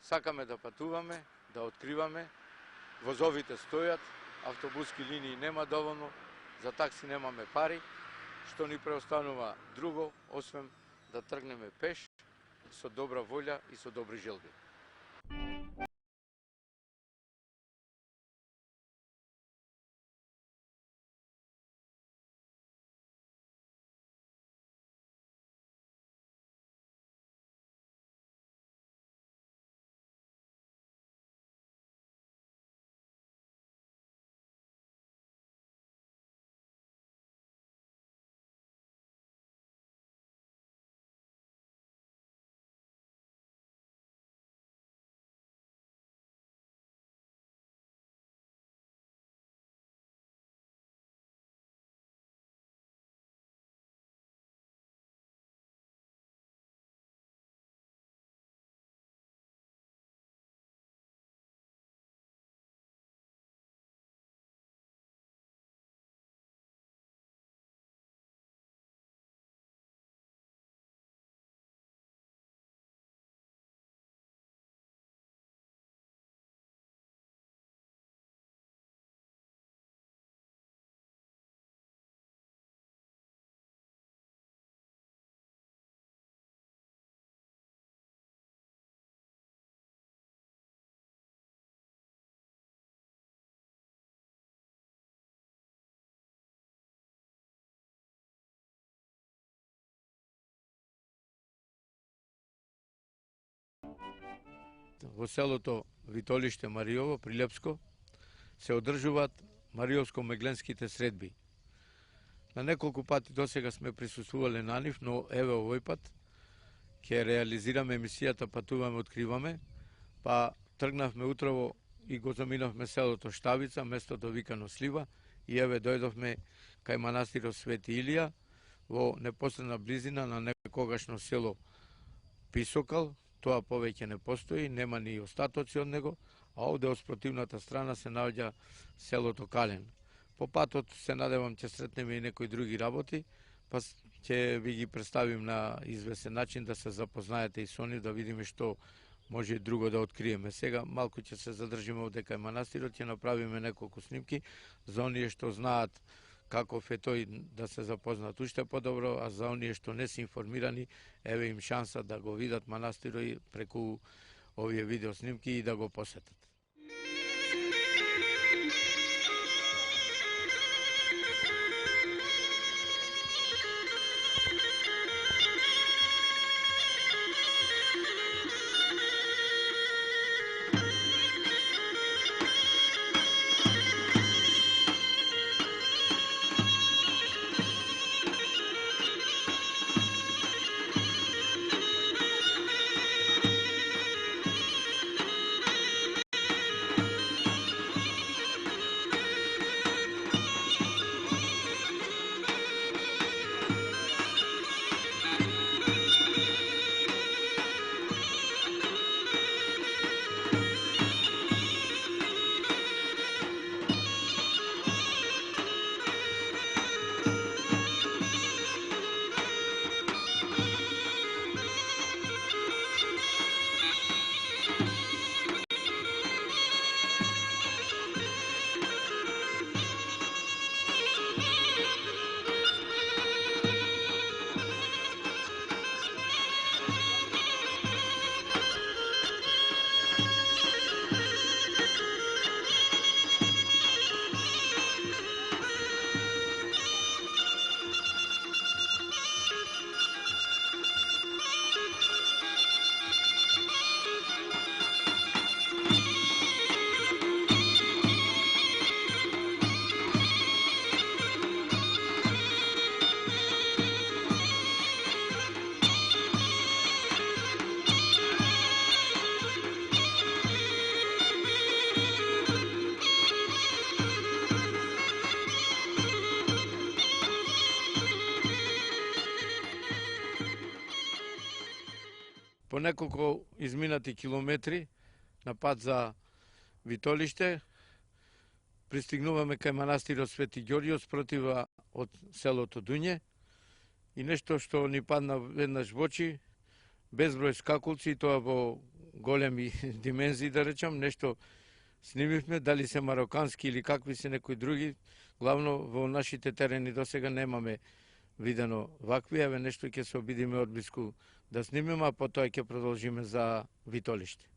Сакаме да патуваме, да откриваме, возовите стојат, автобуски линии нема доволно, за такси немаме пари, што ни преостанува друго, освен да тргнеме пеш, со добра волја и со добри желби. Во селото Витолиште Мариово, Прилепско, се одржуваат Мариовско-мегленските средби. На неколку пати досега сме присуствувале на нив, но еве овој пат ќе реализираме емисијата Патуваме, откриваме, па тргнавме утрово и го заминавме селото Штавица, местото викано Слива, и еве дојдовме кај манастирот Свети Илија, во непосредна близина на некогашно село Писокал. Тоа повеќе не постои, нема ни остатоци од него, а овде од спротивната страна се наоѓа селото Кален. По патот се надевам ќе сретнеме и некои други работи, па ќе ви ги представим на извесен начин да се запознаете и со нив, да видиме што може и друго да откриеме. Сега малку ќе се задржиме овде кај манастирот, ќе направиме неколку снимки за оние што знаат каков е тој, да се запознаат уште подобро, а за оние што не се информирани, еве им шанса да го видат манастирот преку овие видео снимки и да го посетат. По неколку изминати километри на пат за Витолиште пристигнуваме кај манастирот Свети Ѓорѓо спротива од селото Дуње и нешто што ни падна веднаш во очи, безброј скакулци, и тоа во големи димензии, да речам, нешто снимивме, дали се марокански или какви се некои други, главно во нашите терени досега немаме видено вакви, еве нешто ќе се обидиме одблиску да снимиме, а потоа ќе продолжиме за Витолиште.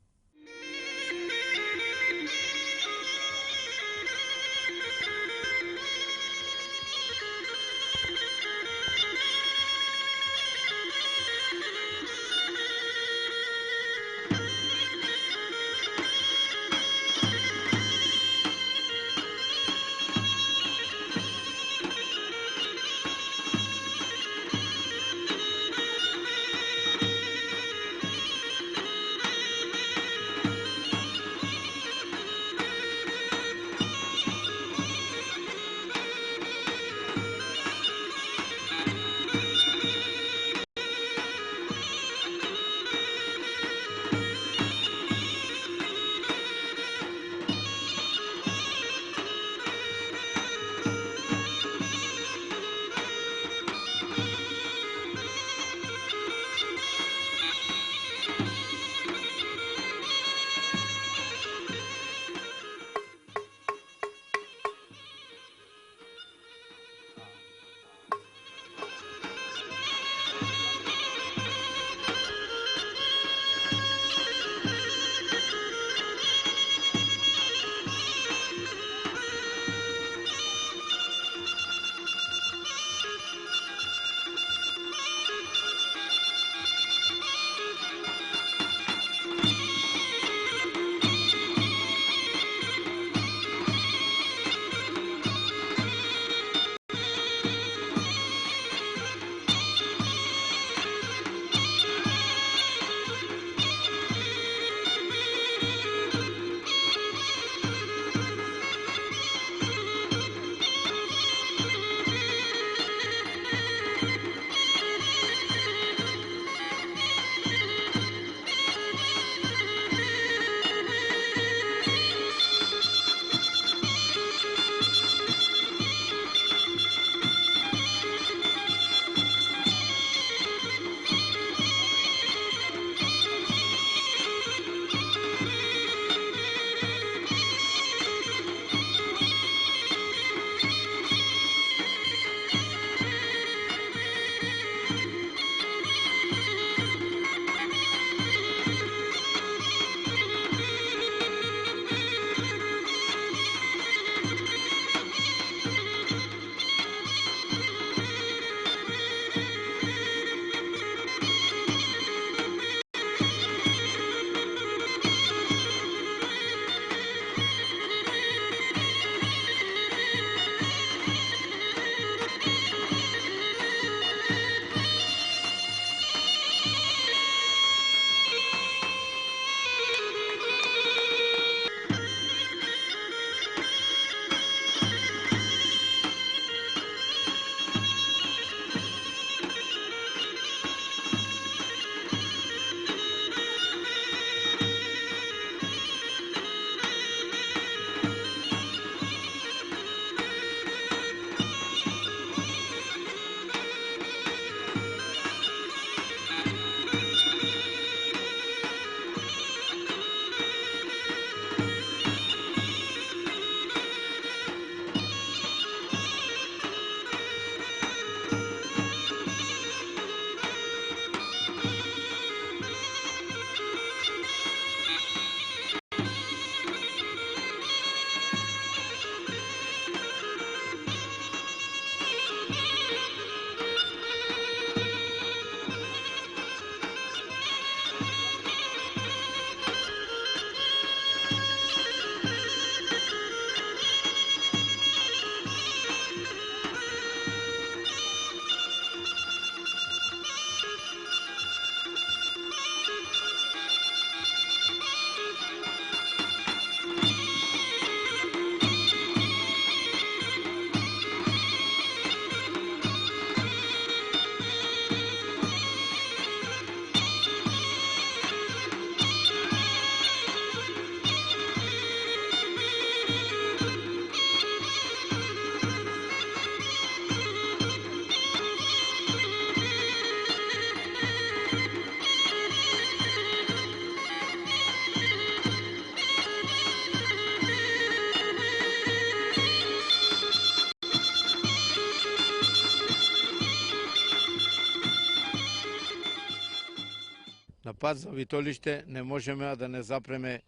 на пат за Витолиште не можеме да не запреме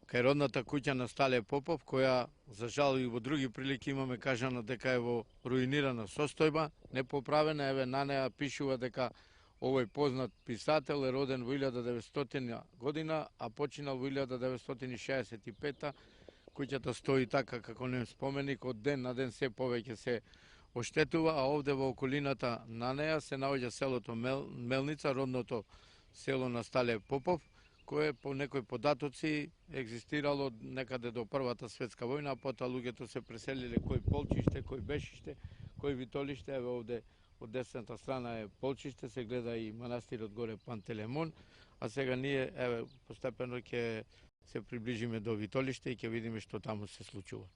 кај родната куќа на Стале Попов, која, за жал и во други прилики имаме кажано дека е во руинирана состојба, непоправена, еве на неа пишува дека овој познат писател е роден во 1900 година, а починал во 1965. Куќата стои така како нем споменик, од ден на ден се повеќе се оштетува, а овде во околината на неа се наоѓа селото Мелница, родното село на Стале Попов, кое по некои податоци екзистирало некаде до Првата светска војна, а потоа луѓето се преселиле кој Полчиште, кој Бешиште, кој Витолиште. Еве овде од десната страна е Полчиште, се гледа и манастирот горе Пантелеймон, а сега ние еве постепено ќе се приближиме до Витолиште и ќе видиме што таму се случува.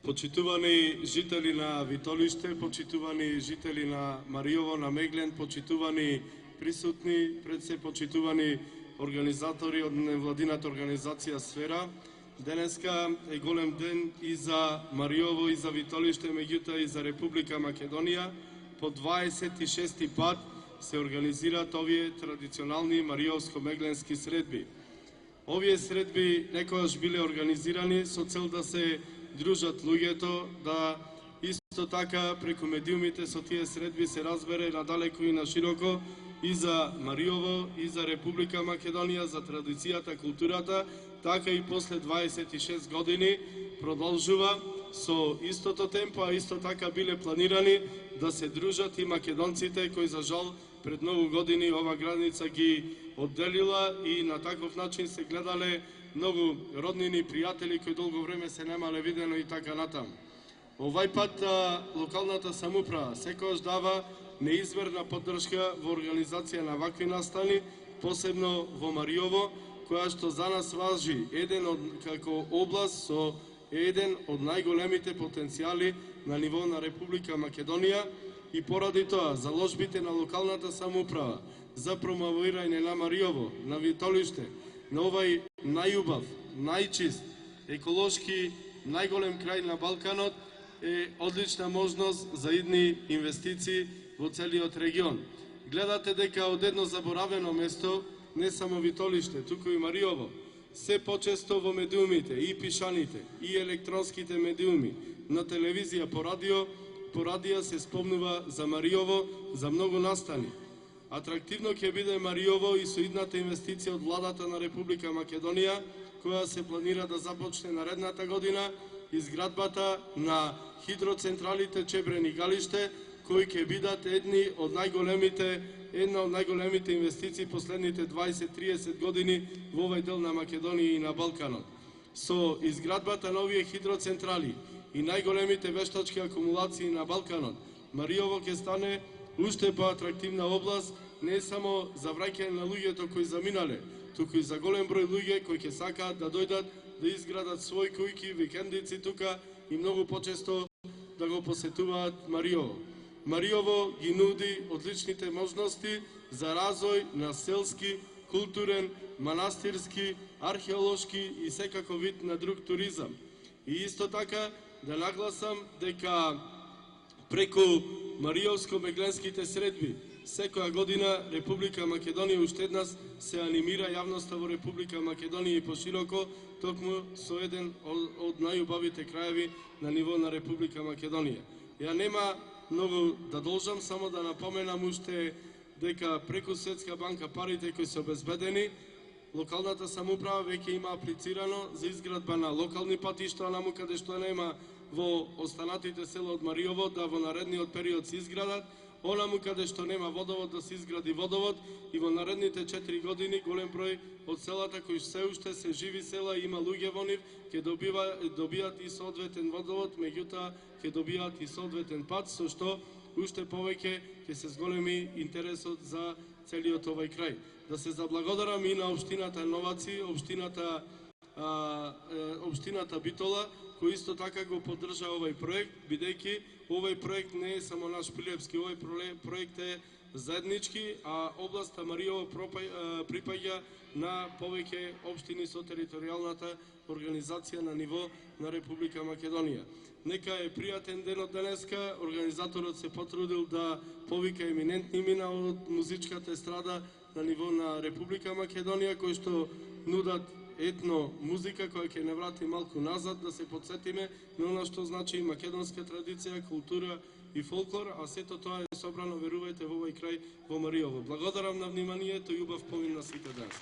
Почитувани жители на Витолиште, почитувани жители на Мариово, на Меглен, почитувани присутни, пред се почитувани организатори од невладината организација Сфера. Денеска е голем ден и за Мариово, и за Витолиште, меѓутоа и за Република Македонија. По 26 пат се организираат овие традиционални мариовско-мегленски средби. Овие средби некогаш биле организирани со цел да се дружат луѓето, да исто така преку медиумите со тие средби се разбере надалеку и на широко и за Мариово, и за Република Македонија, за традицијата, културата, така и после 26 години продолжува со истото темпо, а исто така биле планирани да се дружат и македонците кои за жал пред многу години ова граница ги одделила и на таков начин се гледале многу роднини, пријатели кои долго време се немале видено и така натаму. Овај пат локалната самоуправа секогаш дава неизмерна поддршка во организација на вакви настани, посебно во Мариово, која што за нас важи како област со еден од најголемите потенцијали на ниво на Република Македонија и поради тоа заложбите на локалната самоуправа за промовирање на Мариово, на Витолиште, на овај најубав, најчист еколошки најголем крај на Балканот, е одлична можност за идни инвестиции во целиот регион. Гледате дека од едно заборавено место, не само Витолиште, туку и Мариово, се почесто во медиумите, и пишаните, и електронските медиуми, на телевизија, по радија се спомнува за Мариово, за многу настани. Атрактивно ќе биде Мариово и со идната инвестиција од владата на Република Македонија, која се планира да започне наредната година, изградбата на хидроцентралите Чебрен и Галиште, кои ќе бидат една од најголемите инвестиции последните 20-30 години во овој дел на Македонија и на Балканот. Со изградбата на овие хидроцентрали и најголемите вештачки акумулации на Балканот, Мариово ќе стане уште поатрактивна област не само за враќање на луѓето кои заминале, туку и за голем број луѓе кои ќе сакаат да дојдат да изградат своји кујки, викендици тука и многу почесто да го посетуваат Мариово. Мариово ги нуди одличните можности за развој на селски, културен, манастирски, археолошки и секако вид на друг туризам. И исто така да нагласам дека преку Мариовско-мегленските средби секоја година Република Македонија уште еднаш се анимира јавноста во Република Македонија и пошироко, токму со еден од најубавите краеви на ниво на Република Македонија. Ја нема многу да должам, само да напоменам уште дека преку Светска банка парите кои се обезбедени, локалната самоуправа веќе има аплицирано за изградба на локални патишта, онаму каде што нема во останатите села од Мариово, да во наредниот период се изградат, онаму каде што нема водовод да се изгради водовод, и во наредните 4 години голем број од селата кои се уште се живи села и има луѓе во нив, ќе добијат и соодветен водовод, меѓутоа ќе добијат и соодветен пат, со што уште повеќе ќе се зголеми интересот за целиот овој крај. Да се заблагодарам и на општината Новаци, општината Битола, кој исто така го поддржа овој проект, бидејќи овој проект не е само наш прилепски, овој проект е заеднички, а областа Мариово припаѓа на повеќе општини со територијалната организација на ниво на Република Македонија. Нека е пријатен денот денеска, организаторот се потрудил да повика еминентни имена од музичката естрада на ниво на Република Македонија, кои што нудат етно музика која ќе не врати малку назад, да се подсетиме на она што значи македонска традиција, култура и фолклор, а сето тоа е собрано, верувајте, во овој крај во Мариово. Благодарам на вниманието и убав помин на сите денес.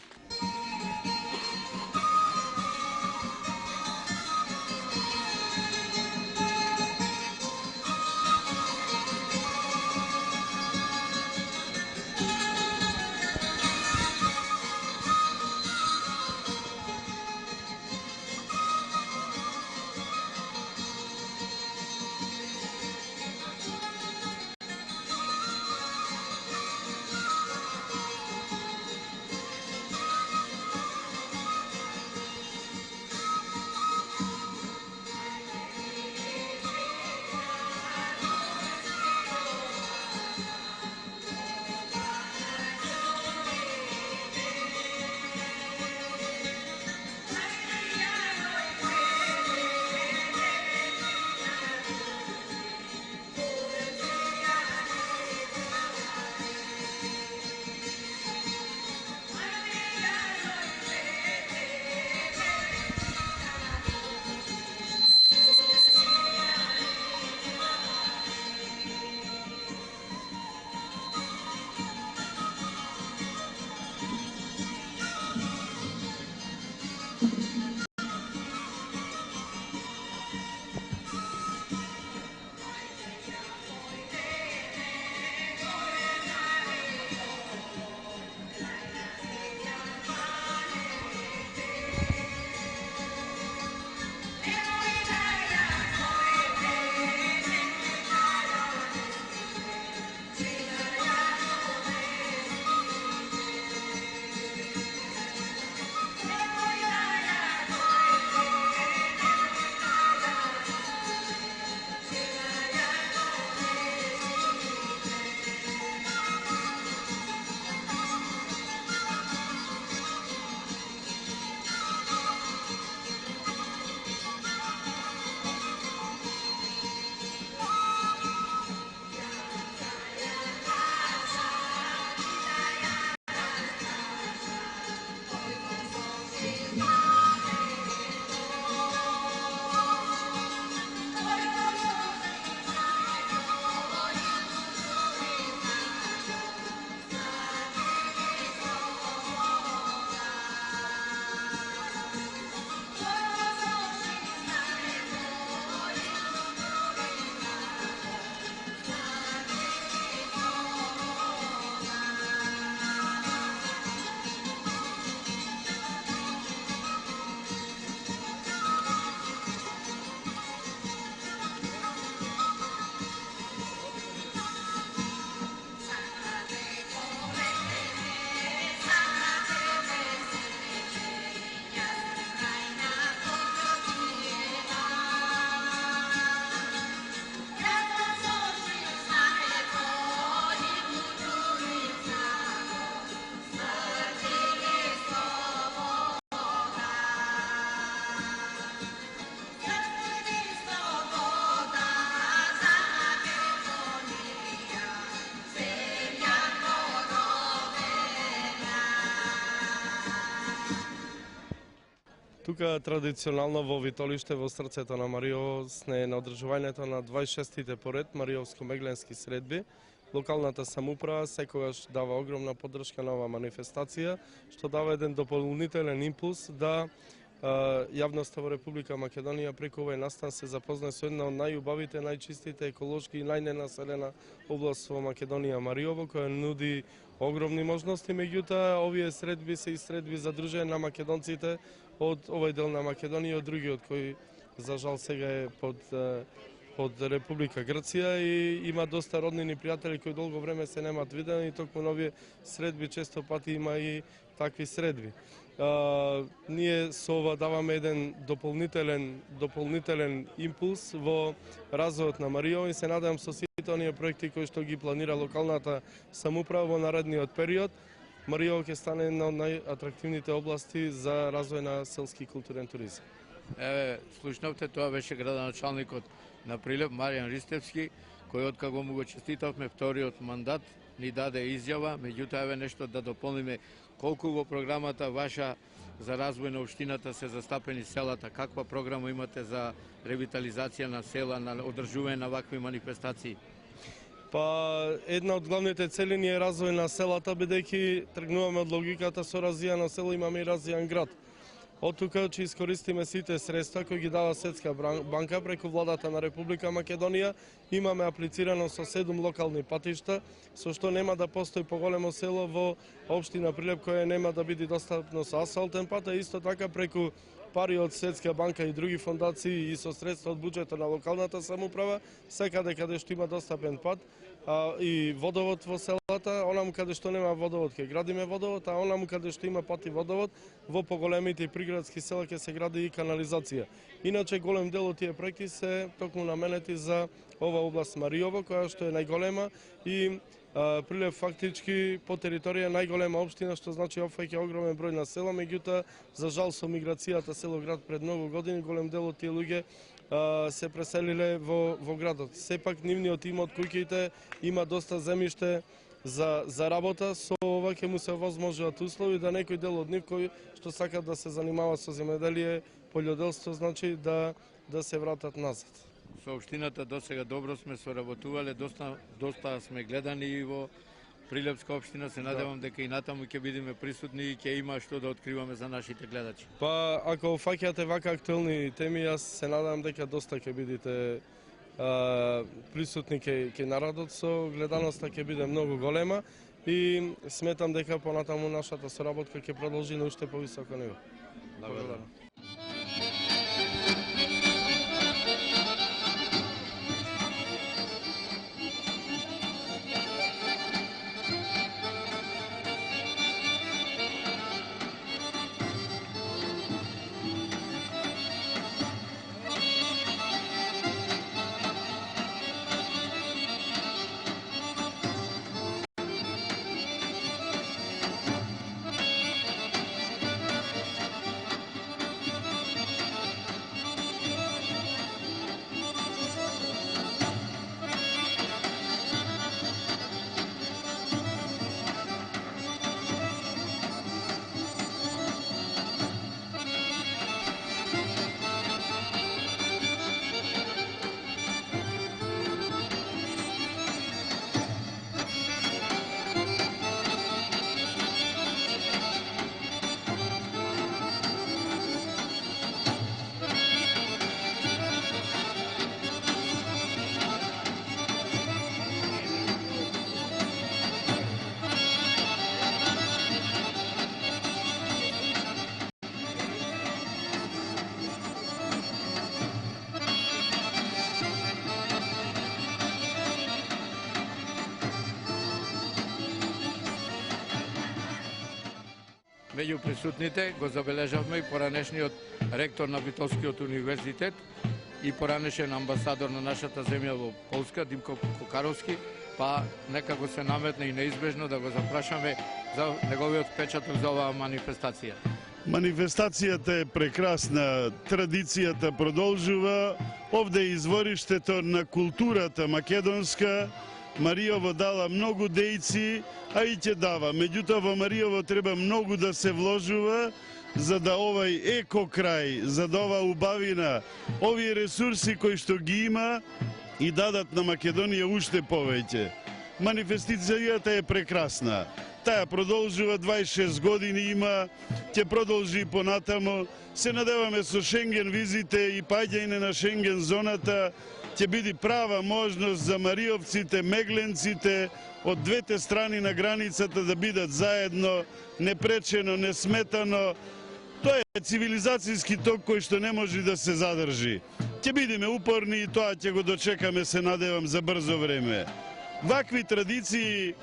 Тука традиционално во Витолиште, во срцето на Мариово, сне на одржувањето на 26-тите поред Мариовско-мегленски средби. Локалната самоуправа секогаш дава огромна поддршка на оваа манифестација, што дава еден дополнителен импулс да јавноста во Република Македонија преку овој настан се запознае со една од најубавите, најчистите, еколошки и најненаселена област во Македонија, Мариово, која нуди огромни можности. Меѓутоа, овие средби се и средби за дружење на македонците од овој дел на Македонија, од другиот кој за жал сега е под Република Грција и има доста роднини пријатели кои долго време се немаат видени и токму на овие средби често пати има и такви средби. Ние со ова даваме еден дополнителен импулс во развојот на Мариово и се надевам со сите оние проекти кои што ги планира локалната самоуправа во наредниот период, Мариово ќе стане една од најатрактивните области за развој на селски и културен туризам. Еве, слушнавте, тоа беше градоначалникот на Прилеп, Маријан Ристевски, кој откако му го честитавме вториот мандат, ни даде изјава, меѓутоа еве нешто да дополниме, колку во програмата ваша за развој на општината се застапени селата, каква програма имате за ревитализација на села, на одржување на вакви манифестации? Па, една од главните цели ни е развој на селата, бидејќи тргнуваме од логиката со развијано село имаме и развијан град. Од тука ќе искористиме сите средства кои ги дава Светска банка преку владата на Република Македонија. Имаме аплицирано со 7 локални патишта, со што нема да постои поголемо село во општина Прилеп која нема да биде достапно со асфалтен пат, а исто така преку пари од Светска банка и други фондации и со средства од буџетот на локалната самоуправа, секаде каде што има достапен пат и водовод во селата, онаму каде што нема водовод ќе градиме водовод, а онаму каде што има пат и водовод, во поголемите и приградски села ќе се гради и канализација. Иначе голем дел од тие проекти се токму наменети за ова област Мариово, која што е најголема и Прилеп фактички по територија најголема општина, што значи опфаќа огромен број на села, меѓутоа за жал со миграцијата село-град пред многу години, голем дел од тие луѓе се преселиле во градот. Сепак нивниот имот, куќите, има доста земјиште за работа, со ова ќе му се овозможуваат услови да некој дел од нив кои што сакат да се занимаваат со земјоделие, полјоделство, значи да се вратат назад. Со општината досега добро сме соработувале, доста сме гледани и во Прилепска општина, се надевам дека и натаму ќе бидеме присутни и ќе има што да откриваме за нашите гледачи. Па, ако фаќате вака актуелни теми, јас се надевам дека доста ќе бидете присутни кај народот, со гледаноста ќе биде многу голема и сметам дека понатаму нашата соработка ќе продолжи на уште повисоко ниво. Благодарам. Меѓу присутните го забележавме и поранешниот ректор на Битолскиот универзитет и поранешен амбасадор на нашата земја во Полска, Димко Кокаровски, па некако се наметна и неизбежно да го запрашаме за неговиот впечаток за оваа манифестација. Манифестацијата е прекрасна, традицијата продолжува, овде е извориштето на културата македонска. Мариово дала многу дејци, а и ќе дава. Меѓутоа во Мариово треба многу да се вложува, за да овај еко-крај, за да ова убавина, овие ресурси кои што ги има и дадат на Македонија уште повеќе. Манифестацијата е прекрасна. Таа продолжува 26 години има, ќе продолжи и понатамо. Се надеваме со Шенген визите и паѓање на Шенген зоната ќе биде права можност за мариовците, мегленците од двете страни на границата да бидат заедно, непречено, несметано. Тоа е цивилизацијски ток кој што не може да се задржи. Ќе бидеме упорни и тоа ќе го дочекаме, се надевам, за брзо време. Вакви традиции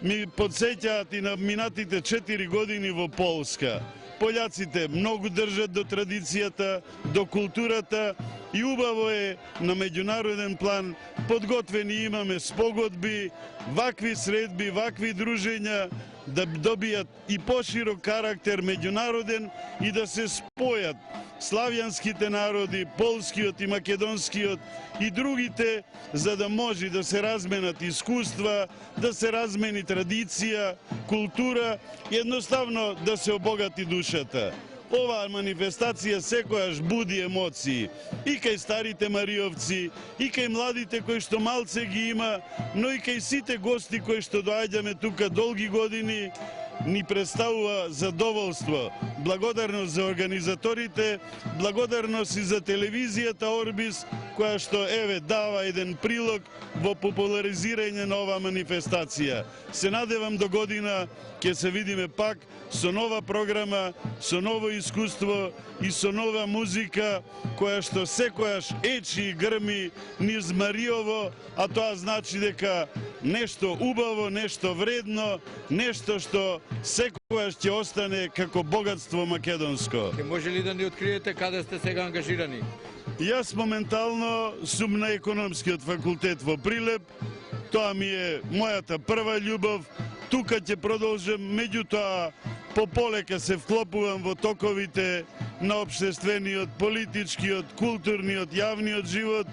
ми подсеќаат и на минатите 4 години во Полска. Пољаците многу држат до традицијата, до културата и убаво е на меѓународен план подготвени имаме спогодби, вакви средби, вакви дружења да добијат и поширок карактер меѓународен и да се спојат славјанските народи, полскиот и македонскиот и другите, за да може да се разменат искуства, да се размени традиција, култура и едноставно да се обогати душата. Оваа манифестација секојаш буди емоции и кај старите мариовци, и кај младите кои што малце ги има, но и кај сите гости кои што доаѓаме тука долги години, ни представува задоволство. Благодарност за организаторите, благодарност и за телевизијата Орбис, која што еве дава еден прилог во популаризирање на оваа манифестација. Се надевам до година ќе се видиме пак со нова програма, со ново искуство и со нова музика, која што секојаш ечи и грми низ Мариово, а тоа значи дека нешто убаво, нешто вредно, нешто што секојаш ќе остане како богатство македонско. Ке може ли да ни откриете каде сте сега ангажирани? Јас моментално сум на економскиот факултет во Прилеп. Тоа ми е мојата прва љубов. Тука ќе продолжам, меѓутоа пополека се вклопувам во токовите на општествениот, политичкиот, културниот, јавниот живот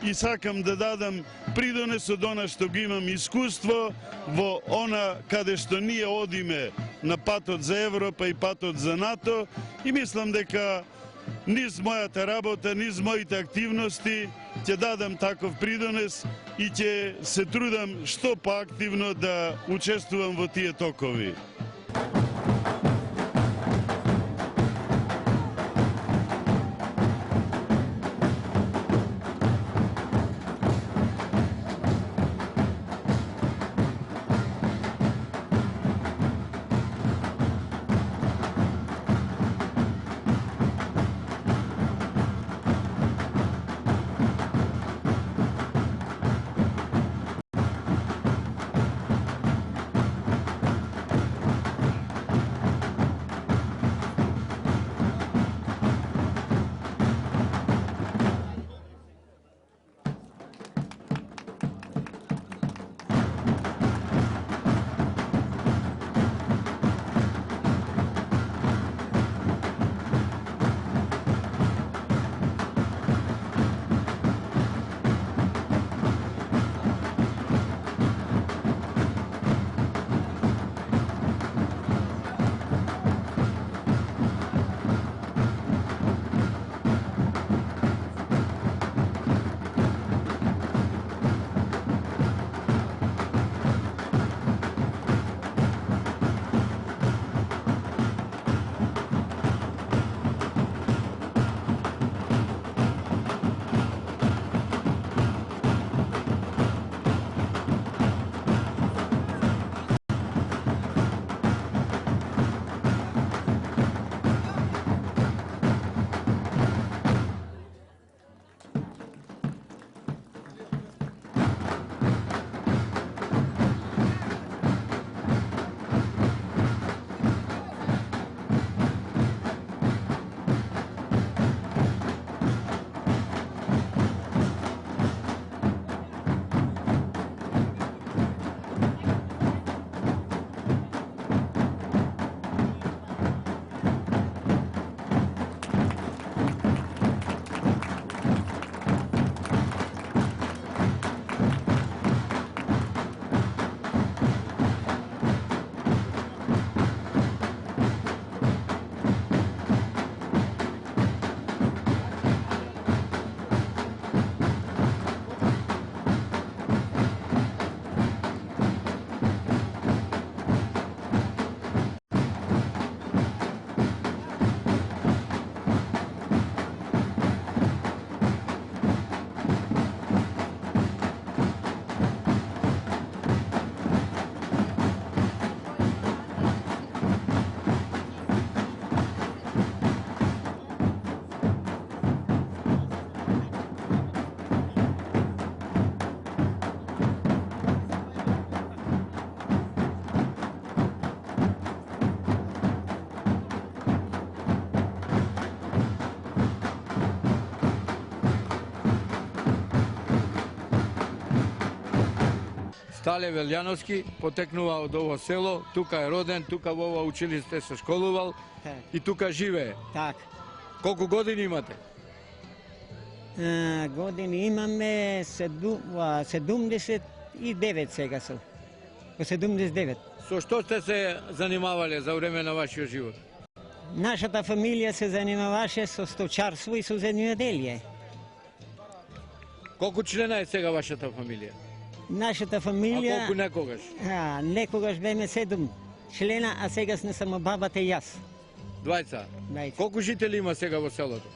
и сакам да дадам придонес од она што ги имам искуство во она каде што ние одиме на патот за Европа и патот за НАТО и мислам дека низ мојата работа, низ моите активности ќе дадам таков придонес и ќе се трудам што поактивно да учествувам во тие токови. Стале Велјановски потекнува од ово село, тука е роден, тука во ова училиште се школувал и тука живее. Так. Колку години имате? Години имаме 79 сега сум. По 79. Со што сте се занимавале за време на вашиот живот? Нашата фамилија се занимаваше со сточарство и со земјоделие. Колку члена е сега вашата фамилија? Нашата А фамилија... колку некогаш? Некогаш беме 7 члена, а сега сме само бабата и јас. Двајца. Двајца. Колку жители има сега во селото?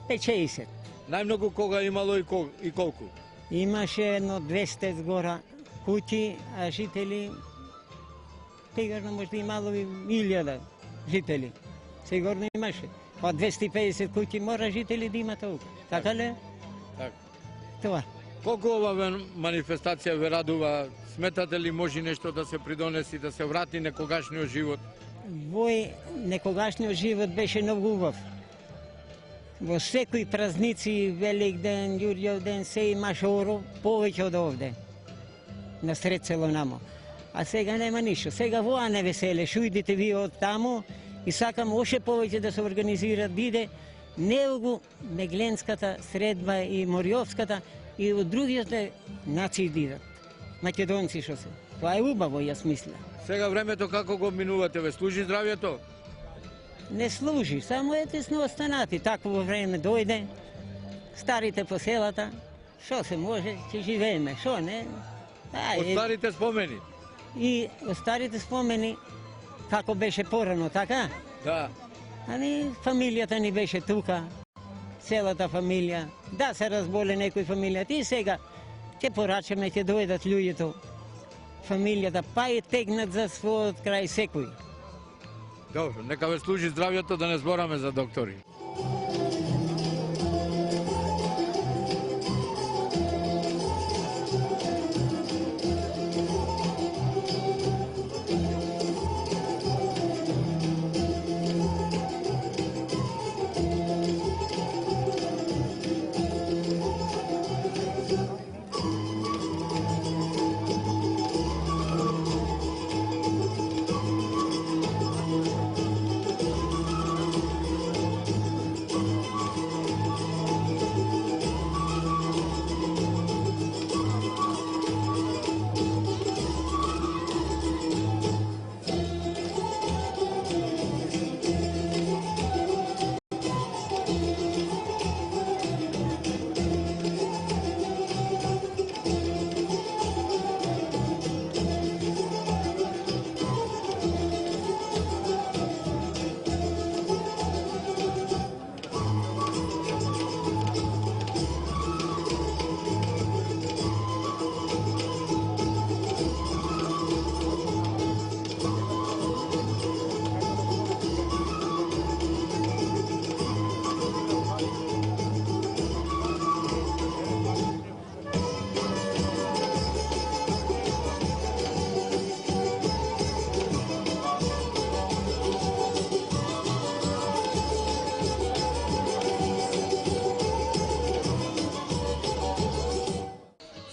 50. Најмногу кога имало и колку? Имаше едно 200 згора куќи, а жители... Сигурно може имало и 1000 жители. Сигурно имаше. Па 250 куќи мора жители да има толку. Така ли? Така. Това. Колку ова манифестација ве радува? Сметате ли може нешто да се придонеси, да се врати некогашниот живот? Вој некогашниот живот беше многу убав. Во секои празници, Велик ден, Ѓурѓев ден, се имаше оро повеќе од овде. На сред село намо. А сега нема ништо. Сега воа не веселе, шујдите ви од таму и сакам още повеќе да се организира, биде неогу Мегленската средба и Мориовската и од другите нации дидат. Македонци што се. Тоа е убаво, јас мисля. Сега времето како го минувате? Ве служи здравјето? Не служи, само ете сме останати. Такво време дојде, старите по селата, што се може, ќе живееме, што не? Од старите спомени? И од старите спомени, како беше порано, така? Да. Ами, фамилијата ни беше тука, целата фамилија. Да се разболе некој фамилијата и сега ќе порачаме, ќе дојдат луѓето, фамилијата, па и тегнат за својот крај секој. Добро, нека ве служи здравјето, да не збораме за доктори.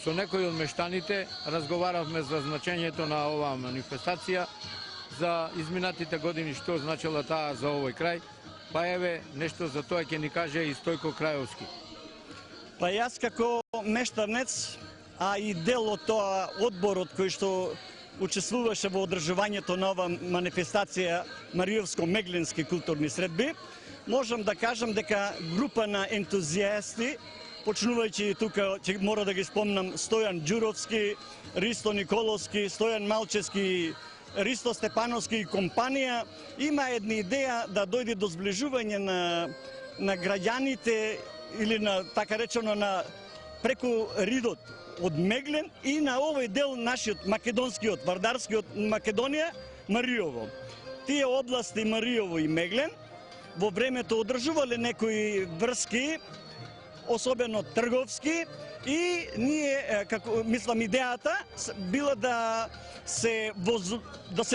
Со некои од мештаните разговаравме за значењето на оваа манифестација, за изминатите години што значила таа за овој крај, па еве нешто за тоа ќе ни каже и Стојко Крајовски. Па јас како мештанец, а и дел од тоа одборот кој што учествуваше во одржувањето на оваа манифестација Мариовско-Мегленски културни средби, можам да кажам дека група на ентузијасти, почнувајќи тука, ќе мора да ги спомнам, Стојан Ѓуровски, Ристо Николовски, Стојан Малчевски, Ристо Степановски и компанија, има една идеја да дојде до зближување на граѓаните или на, така речено, на преку ридот од Меглен и на овој дел нашиот македонскиот, вардарскиот Македонија, Мариово. Тие области Мариово и Меглен во времето одржувале некои врски, особено трговски, и ние, како мислам, идејата била да се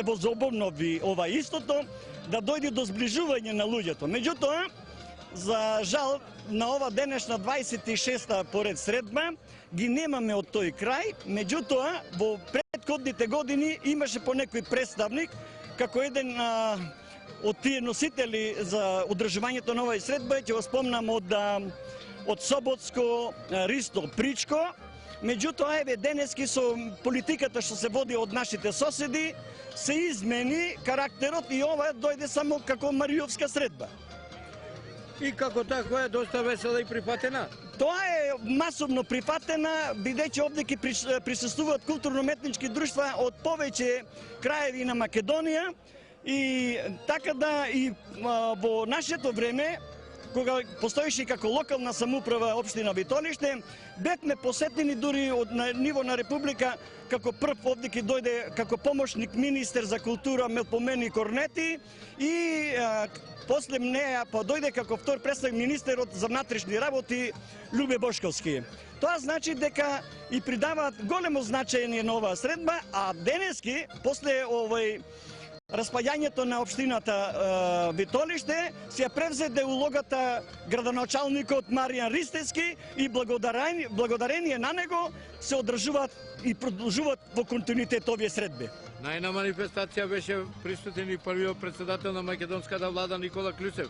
возобнови ова истото, да дојде до зближување на луѓето. Меѓутоа, за жал, на ова денешна 26-та поред средба, ги немаме од тој крај, меѓутоа во претходните години имаше по некој представник, како еден од тие носители за одржувањето на оваа средба, ќе го спомнам од Соботско, Ристо Причко. Меѓутоа, еве денески со политиката што се води од нашите соседи, се измени карактерот и ова дојде само како Мариовска средба. И како таква е доста весела и прифатена. Тоа е масовно прифатена, бидејќи овде ќе присуствуваат културно-уметнички друштва од повеќе краеви на Македонија и така да и во нашето време, кога постоеше како локална самоуправа општина Витолиште, бевме посетени дури на ниво на република, како прв овде ќе дојде како помошник министер за култура Мелпомени Корнети и после неја па дојде како втор представник министерот за внатрешни работи Љубе Бошковски. Тоа значи дека и придаваат големо значење на оваа средба, а денески после распаѓањето на општината Витолиште се превзеде улогата градоначалникот Маријан Ристевски и благодарение на него се одржуваат и продолжуваат во континуитет овие средби. На една манифестација беше присутен и првиот председател на македонската влада Никола Клюсев.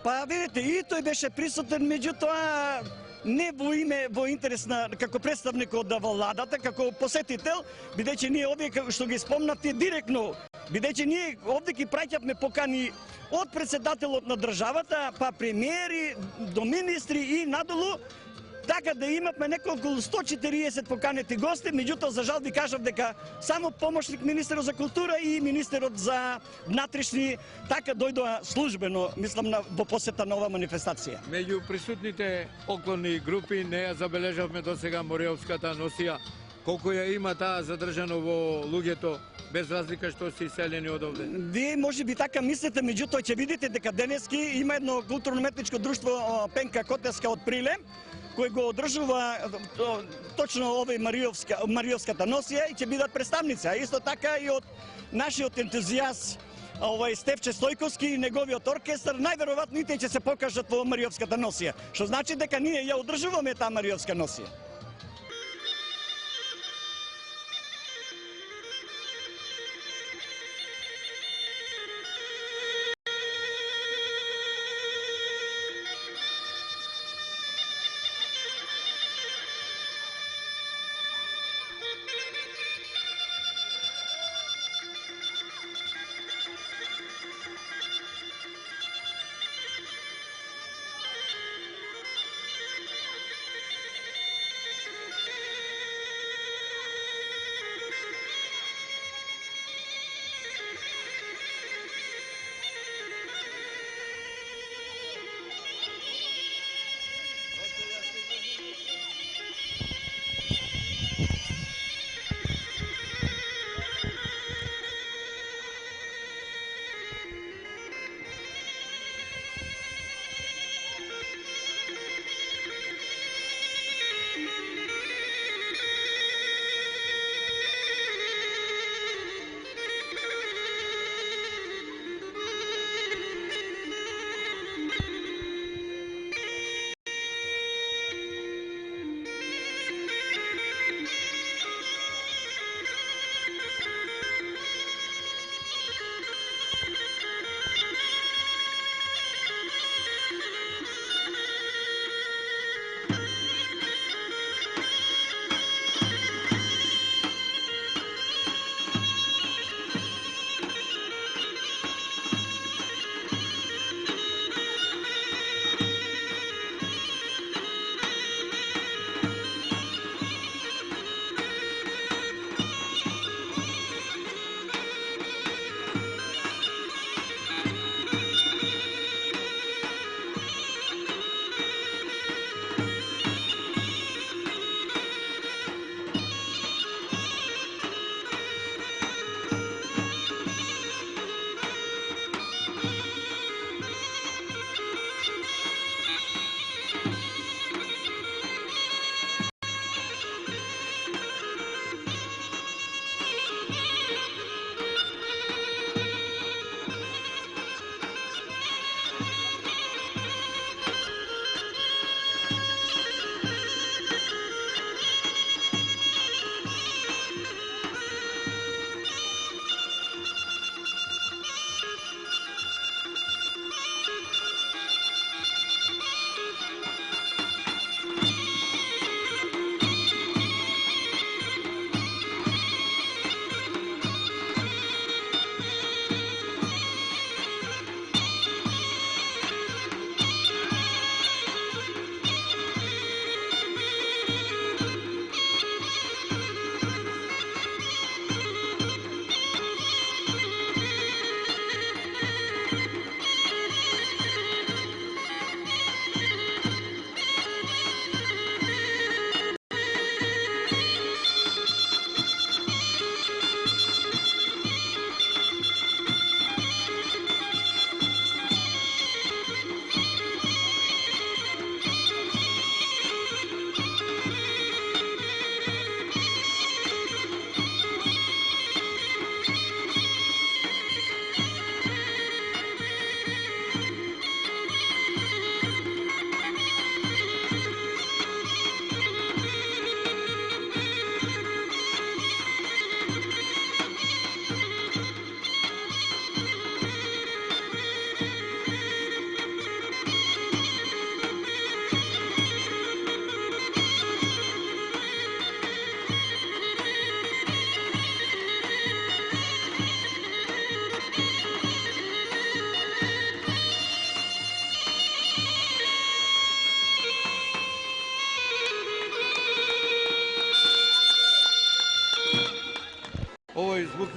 Па видите, и тој беше присутен, меѓутоа не во интерес на како представник од владата, како посетител, бидејќи ние овие што ги спомнавте директно, бидејќи ние овде ги праќавме покани од председателот на државата, па премиери до министри и надолу, така да имавме неколку 140 поканети гости, меѓутоа за жал ви кажав дека само помошник министерот за култура и министерот за внатрешни така дојдоа службено, мислам во посета на оваа манифестација. Меѓу присутните оклонни групи не ја забележавме досега Мориовската носија. Колку ја има таа задржано во луѓето, без разлика што се иселени од овде? Вие може би така мислите, меѓутоа ќе видите дека денески има едно културно-уметничко друштво Пенка Котеска од Приле, кој го одржува точно овој Мариовската носија и ќе бидат представници, а исто така и од нашиот ентузијаст Стефче Стојковски и неговиот оркестар, најверојатно и те ќе се покажат во Мариовската носија, што значи дека ние ја одржуваме таа Мариовска носија.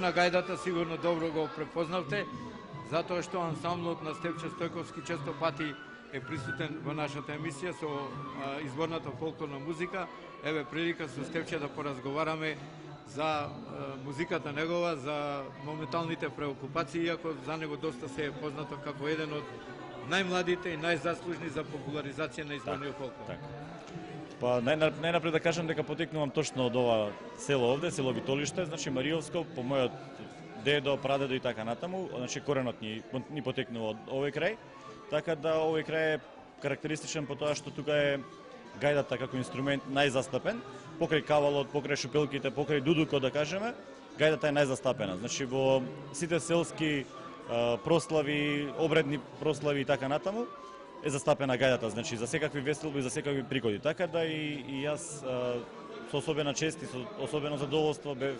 на гајдата сигурно добро го препознавте, затоа што ансамблот на Стефче Стојковски често пати е присутен во нашата емисија со изборната фолклорна музика. Еве прилика со Стефче да поразговараме за музиката негова, за моменталните преокупации, иако за него доста се е познато како еден од најмладите и најзаслужни за популаризација на изборниот фолклор. Так. Па најнапред да кажам дека потекнувам точно од ова село овде, село Витолиште, значи Мариовско, по мојот дедо, прадедо и така натаму, значи коренот ни потекнува од овој крај, така да овој крај е карактеристичен по тоа што тука е гајдата како инструмент најзастапен, покрај кавалот, покрај шупелките, покрај дудукот да кажеме, гајдата е најзастапена. Значи во сите селски прослави, обредни прослави и така натаму е застапена гајдата, значи за секакви веселби, за секакви пригоди. Така да и јас со особена чест и со особено задоволство бев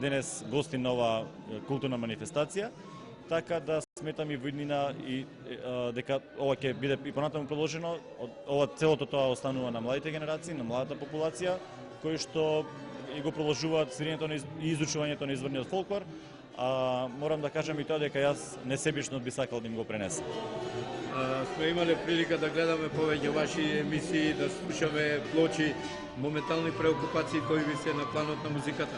денес гостин на ова културна манифестација, така да сметам и во иднина и дека ова ќе биде и понатаму продолжено, ова целото тоа останува на младите генерации, на младата популација, кои што и го продолжуваат свирењето и изучувањето на изборниот фолклор. Морам да кажам и тоа дека јас несебично би сакал да им го пренесам. Сме имале прилика да гледаме повеќе ваши емисии, да слушаме плочи, моментални преокупации кои ви се на планот на музиката.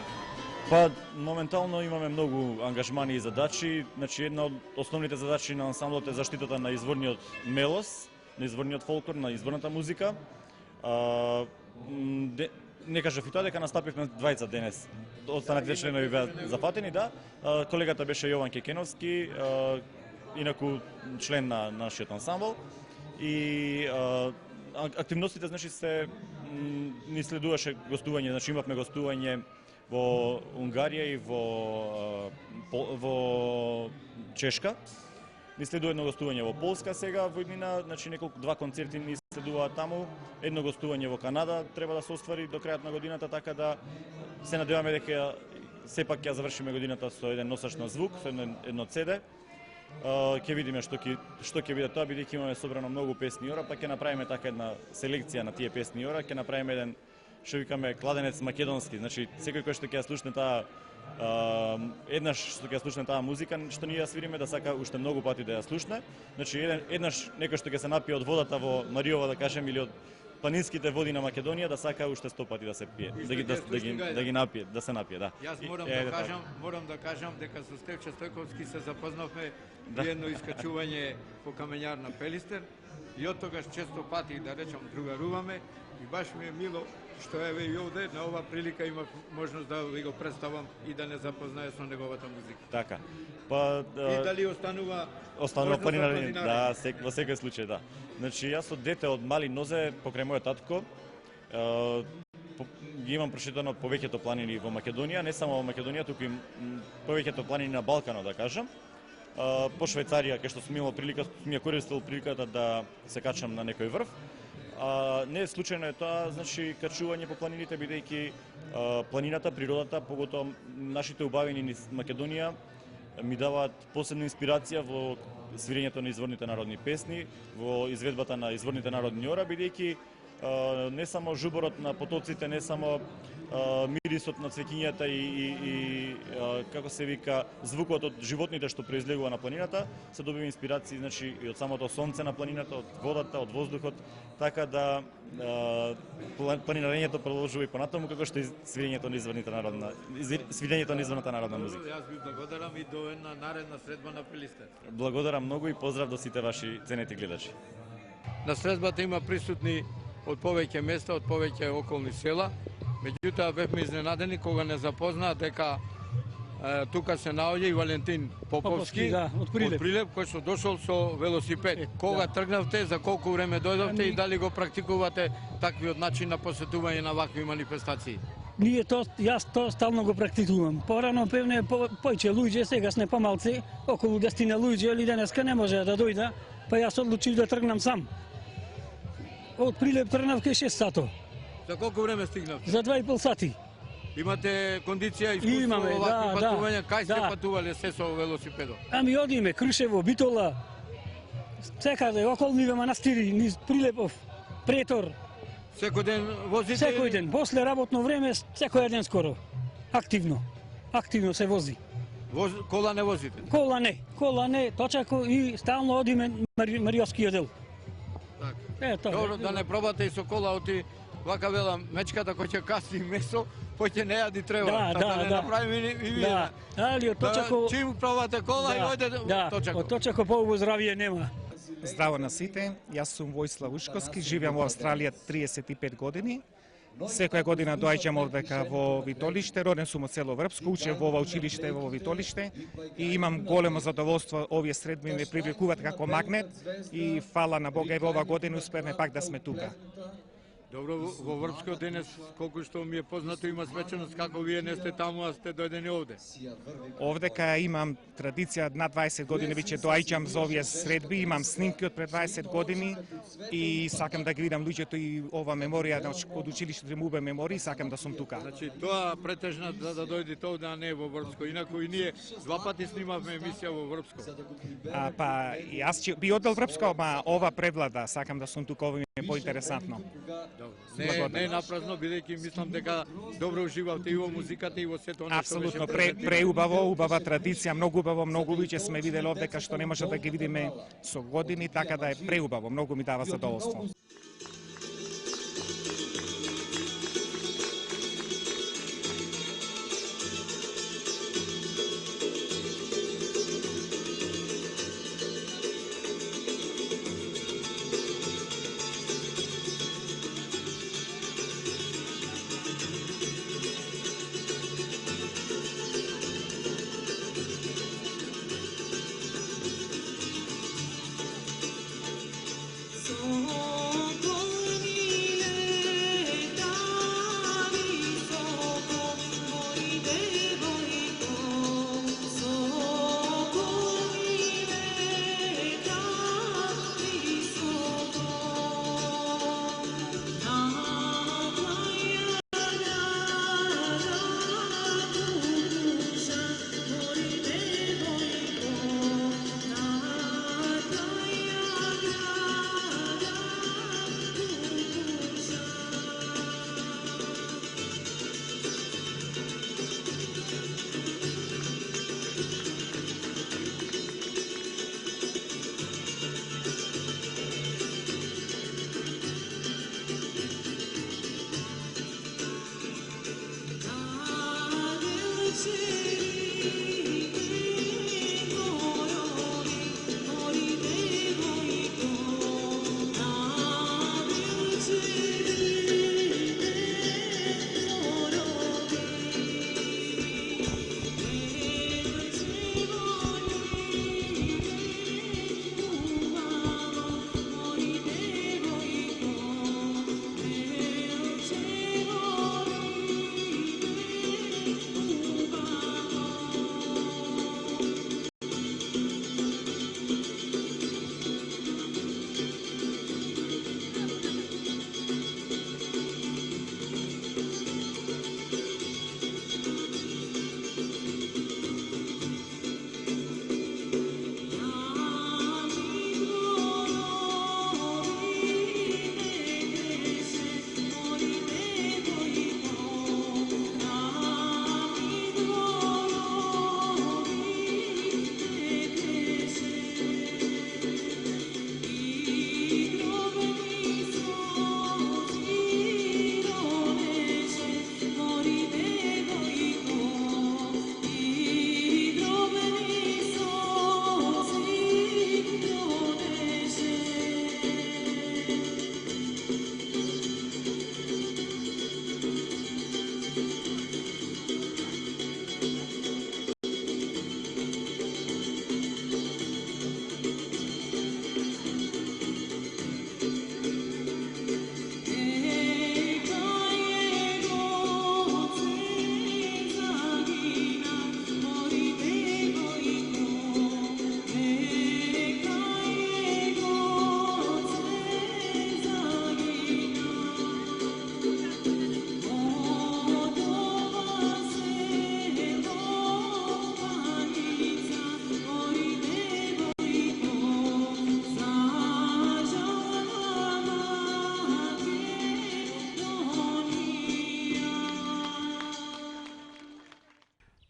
Па, моментално имаме многу ангажмани и задачи. Значи, една од основните задачи на ансамблот е заштитата на изворниот мелос, на изворниот фолклор, на изворната музика. Не кажав и тоа дека настапивме двајца денес. Останатите членови беа зафатени, да. Колегата беше Јован Кекеновски, инаку член на нашиот ансамбл. И активностите, значи, ни следуваше гостување, значи имавме гостување во Унгарија и во Чешка. Ни следува едно гостување во Полска сега, во иднина, значи два концерти ни следуваат таму, едно гостување во Канада треба да се оствари до крајот на годината, така да се надеваме дека сепак ќе завршиме годината со еден носач на звук, со едно CD. Ќе видиме што ќе биде тоа, бидејќи имаме собрано многу песни ора, па ќе направиме така една селекција на тие песни ора, ќе направиме еден што викаме кладенец македонски, значи секој кој што ќе ја слушне таа еднаш што ќе ја слушне таа музика што ние ја свириме, да сака уште многу пати да ја слушне. Значи еднаш некој што ќе се напие од водата во Мариово, да кажем, или од планинските води на Македонија, да сака уште 100 пати да се пие, да ги напие, да се напие, да. Јас морам да кажам дека со Стефче Стојковски се запознавме при едно искачување по камењар на Пелистер и од тогаш често пати, да речам, другаруваме и баш ми е мило што еве и овде на ова прилика имав можност да ви го представам и да не запознае со неговата музика. Така. Па и дали останува планина, да, во секој случај, да. Значи јас од дете, од мали нозе, покрај мојот татко, ги имам прошетано повеќето планини во Македонија, не само во Македонија, туку и повеќето планини на Балканот, да кажам. По Швајцарија, кај што сум имал прилика, ми ја користил приликата да се качам на некој врв. Не е случајно е тоа, значи, качување по планините, бидејќи планината, природата, поготоа нашите убавини низ Македонија, ми даваат посебна инспирација во свирењето на изворните народни песни, во изведбата на изворните народни ора, бидејќи не само жуборот на потоците, не само мирисот на цвеќињата и како се вика, звукот од животните што произлегува на планината, се добива инспирации, значи, и од самото сонце на планината, од водата, од воздухот, така да планинарењето продолжува и понатаму, како што и свирењето на изворната народна музика. Јас ви благодарам и до една наредна средба на Пелистер. Благодарам многу и поздрав до сите ваши ценети гледачи. На средбата има присутни од повеќе места, од повеќе околни села. Меѓутоа бевме изненадени кога не запознаа дека тука се наоѓа и Валентин Поповски од Прилеп, кој што дошол со велосипед. Кога тргнавте, за колку време дојдовте и дали го практикувате таквиот начин на посетување на вакви манифестации? Јас тоа стално го практикувам. Порано певне појче луѓе, сега сме помалци, околу 10 луѓе, или денеска не може да дојда, па јас одлучив да тргнам сам. Од Прилеп тргнав кај 6 сато. За колку време стигнавте? За 2,5 сати. Имате кондиција и искуство во вакви патувања? Кај сте патувале се со велосипедот? Ами одиме Крушево, Битола, секаде, околни манастири, низ Прилепов, Претор. Секој ден возите? Секој ден, после работно време, секој ден скоро. Активно се вози. Кола не возите? Кола не, точако и стално одиме Мариовски одел. Така. Тоа. Добро, да не пробате и со кола, оти вака вела мечката кој ќе касти месо, кој ќе не јади треба. Да, не да. направиме и вие. Да, али од точако... Чим пробате кола и ојдете точако. Од точако повго здравие нема. Здраво на сите, јас сум Војслав Ушковски, живеам во Австралија 35 години. Секоја година доаѓам овдека во Витолиште, роден сум од село Врбско, учев во ова училиште во Витолиште и имам големо задоволство, овие средби ме привлекуваат како магнет и фала на Бога и во ова година успевме пак да сме тука. Добро, во Врбско денес, колку што ми е познато, има свеченост како вие не сте таму, а сте дојдени овде. Овдека имам традиција над 20 години, веќе доаѓам за овие средби, имам снимки од пред 20 години и сакам да ги видам луѓето и ова меморија од училиштето му меморија, сакам да сум тука. Значи, тоа претежна да дојдете овде, а не во Врбско. Инаку и ние 2 пати снимавме емисија во Врбско. Па јас би одел Врбско, ама ова превлада, сакам да сум тука, ова ми е поинтересантно. Не е напразно, бидејќи мислам дека добро уживавте и во музиката и во сето она што беше апсолутно преубаво, убава традиција, многу убаво, многу луѓе сме виделе овдека што не може да ги видиме со години, така да е преубаво, многу ми дава задоволство. So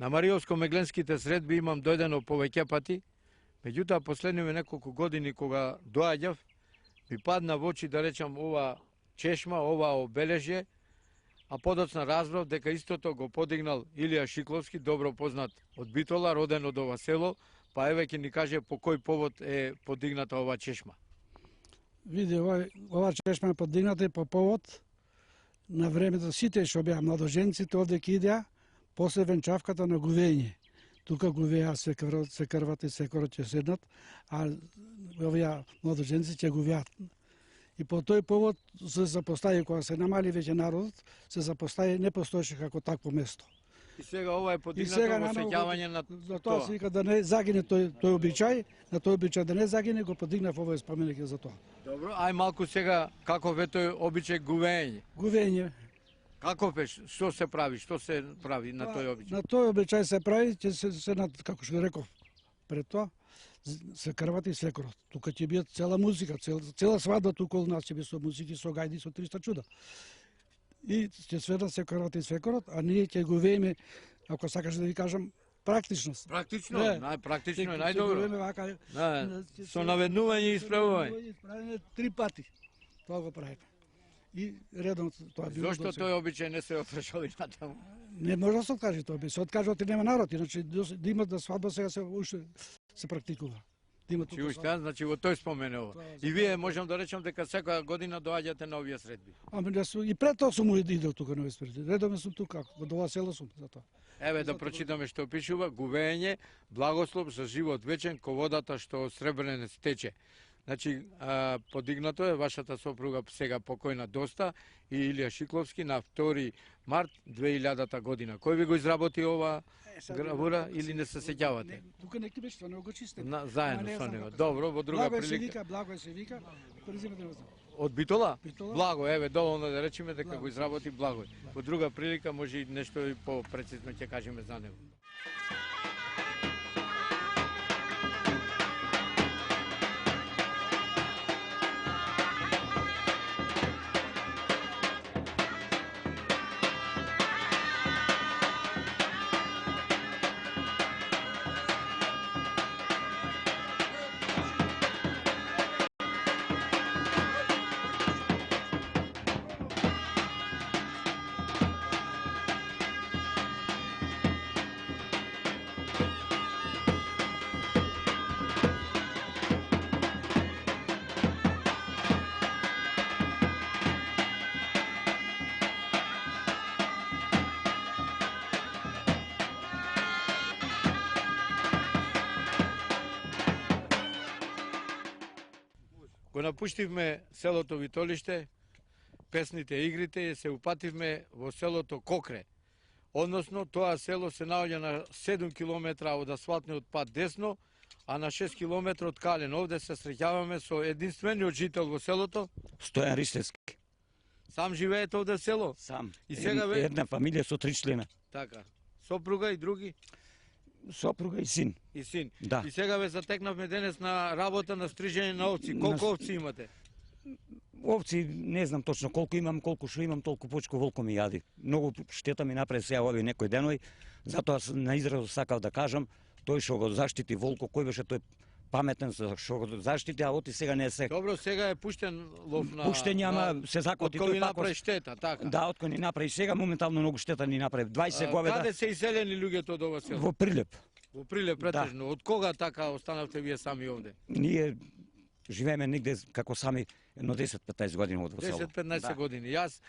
На Мариовско-мегленските средби имам дојдено повеќе пати, меѓутоа последниве неколку години кога доаѓав, ми падна во очи да речам ова чешма, ова обележје, а подоцна разбрав дека истото го подигнал Илија Шикловски, добро познат од Битола, роден од ова село, па еве ќе ни каже по кој повод е подигната ова чешма. Види, ова чешма е подигната по повод на времето сите што беа младоженците овде ќе идеа после венчавката на гувење. Тука гувеа свекрвата и свекорот ќе седнат, а овие младоженци ќе гувеат. И по тој повод се запостави, кога се намали веќе народот, се запостави, не постоеше како такво место. И сега ова е подигнато во сеќавање на за тоа. Се вика да не загине тој обичај, на тој обичај да не загине, го подигнав овој споменик за тоа. Добро, ај малку сега каков е тој обичај гувење. Гувење. Каков е, што се прави, што се прави на тој обичај? На тој обичај се прави, ќе се како што реков пред тоа, се крват и свекорот. Тука ќе биде цела музика, цела свадба тука у нас ќе биде со музики, со гајди, со 300 чуда. И ќе сведат се крват и свекорот, а ние ќе го вееме, ако сакаш да ви кажам, практичност. Практично, практично е најдобро. Со наведнување и исправување. Исправување 3 пати. Тоа го правиме. И редом тоа било. Зошто тој обичај не се отршали натаму? Не може да се откаже тоа, се откажува и нема народ, иначе да има да свадба сега се практикува. Значи уште, значи во тој споменува. И вие можам да речам дека секоја година доаѓате на овие средби. Ами и пред тоа сум идел тука на овие средби. Редовно сум тука, во ова село сум за тоа. Еве да прочитаме што пишува: гувење, благослов за живот вечен ко водата што од сребренец тече. Значи, подигнато е вашата сопруга сега покојна доста и Илија Шикловски на 2 март 2000 година. Кој ви го изработи ова гравура или не се сеќавате? Тука некој беше, тоа не го чистим. Заедно со него. Добро, во друга прилика. Благо се вика, презиме да Од Битола? Благо, еве, доволно да речеме дека го изработи Благој. Во друга прилика може и нешто и по-прецизно ќе кажеме за него. Го напуштивме селото Витолиште, песните и игрите и се упативме во селото Кокре. Односно, тоа село се наоѓа на 7 км од асфалтниот пат десно, а на 6 км од Кален. Овде се среќаваме со единствениот жител во селото. Стојан Ристевски. Сам живеете овде село? Сам. И сега една фамилија со 3 члена. Така. Сопруга и други? Сопруга и син. И син. Да. И сега ве затекнавме денес на работа на стрижење на овци. Колку овци имате? Овци не знам точно колку имам, колку што имам, толку почко волко ми јади. Многу штета ми направи сега овие некој денови, затоа на изразот сакав да кажам, тој што го заштити волко, кој беше тој паметен што го заштити, а оти сега не се. Добро, сега е пуштен лов на... Пуштен, ама се закоти тој пак. направи штета, така. Да, откој ни направи сега, моментално многу штета ни направи. 20 говеда. Каде се иселени луѓето од ова село? Во Прилеп. Во Прилеп претежно. Од кога така останавте вие сами овде? Ние живееме негде како сами едно 10-15 години од село. 10-15 години. Јас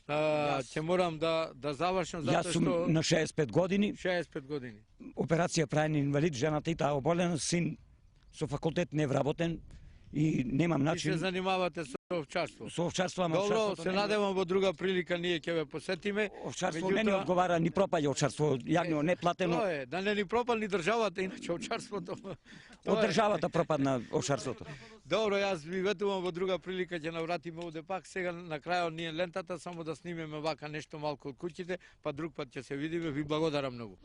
ќе морам да завршам затоа што... Јас сум на 65 години. 65 години. Операција праен инвалид, жената и таа оболена, син со факултет не вработен и немам начин. И се занимавате со овчарство? Со овчарство, ама добро, се надевам во друга прилика ние ќе ве посетиме. Овчарство не ни одговара, ни пропаѓа овчарство, јагно не платено. Тоа е, да не ни пропали државата, иначе овчарството. Од државата пропадна овчарството. Добро, јас ви ветувам во друга прилика ќе навратиме овде пак. Сега на крајот ние лентата само да снимеме вака нешто малку од куќите, па друг пат ќе се видиме. Ви благодарам многу.